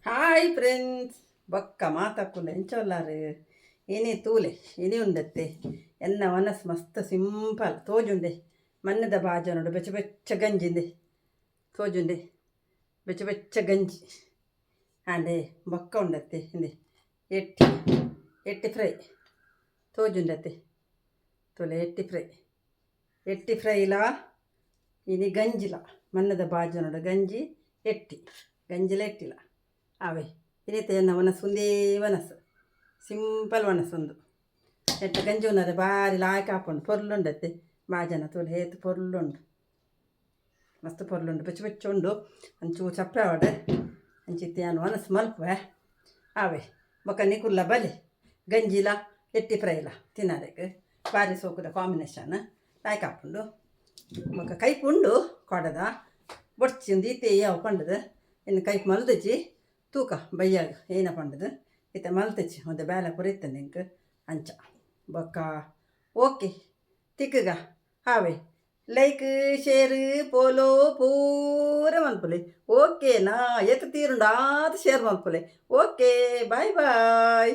Hi friends బొక్క మాతక్కులు ఎంచోల్లారు ఏనే తూలే ఇని ఉండತ್ತೆ ಎನ್ನ ಮನಸ್ಸು ಮಸ್ತ್ ಸಿಂಪಲ್ ತೋಜುಂಡೆ ಮನ್ನದ ಬಾಜನೋಡು ಬೆಚ್ಚ ಬೆಚ್ಚ ಗಂಜಿಂದೆ ತೋಜುಂಡೆ ಬೆಚ್ಚ ಬೆಚ್ಚ ಗಂಜಿ ಆಂಡೆ ಬೊಕ್ಕ ಉಂಡತ್ತೆ ಹಿಂದೆ ಎಟ್ಟಿ ಎಟ್ಟಿ ಫ್ರೈ ತೋಜುಂಡತ್ತೆ ತೋಲೆ ಎಟ್ಟಿ ಫ್ರೈಲ ಇನಿ ಗಂಜಿಲ ಮನ್ನದ ಬಾಜನೋಡು ಗಂಜಿ ಎಟ್ಟಿ ಗಂಜಿಲ ಎಟ್ಟಿಲ ಅವೇ ಇನಿತೆ ಎನ್ನ ಮನಸ್ಸು ಒಂದೇ ಮನಸ್ಸು ಸಿಂಪಲ್ ಮನಸ್ಸೊಂದು ಎಟ್ಟು ಗಂಜಿ ಉನ್ನದೆ ಬಾರಿ ಲಾಯ್ಕ್ ಹಾಕೊಂಡು ಪೊರ್ಲುಂಡತ್ತೆ ಬಾಜನ ತೋಲೆ ಹೇತು ಪೊರ್ಲುಂಡು ಮಸ್ತ್ ಪೊರ್ಲುಂಡು ಬೆಚ್ಚ ಬೆಚ್ಚ ಉಂಡು ಅಂಚೂ ಚಪ್ಪೆ ಆವಡೆ ಅಂಚಿತ್ತೆ ನಾನು ಮನಸ್ಸು ಮಲ್ಪುವೆ ಅವೇ ಬೊಕ್ಕ ನಿಕುಲ್ಲ ಬಲೆ ಗಂಜಿಲ ಎಟ್ಟಿ ಫ್ರೈಲ ತಿನ್ನೋದಕ್ಕೆ ಬಾರಿ ಸೋಕುದ ಕಾಂಬಿನೇಷನ್ ಲಾಯ್ಕ್ ಹಾಕೊಂಡು ಬೊಕ್ಕ ಕೈಪು ಉಂಡು ಕೊಡದ ಬೊಡ್ಚಿಂದು ಈತೆ ಯಾವ ಪಂಡದು ಇನ್ನು ಕೈಪು ಮಲ್ದಚ್ಚಿ ತೂಕ ಬಯ್ಯಾಗ ಏನ ಪಂಡದು ಈತ ಮಲ್ತಚ್ಚಿ ಒಂದು ಬೇಲೆ ಪುರಿತಂದೆ ಇಂಕ ಅಂಚ ಬೊಕ್ಕ ಓಕೆ ತಿಕ್ಕಗ ಹಾವೆ ಲೈಕ್ ಶೇರ್ ಪೋಲೋ ಪೂರ ಮನ್ಪುಲೆ ಓಕೆನಾ ಎತ್ತು ತೀರುಂಡು ಆತ ಶೇರ್ ಮನ್ಪುಲೆ ಓಕೆ ಬಾಯ್ ಬಾಯ್.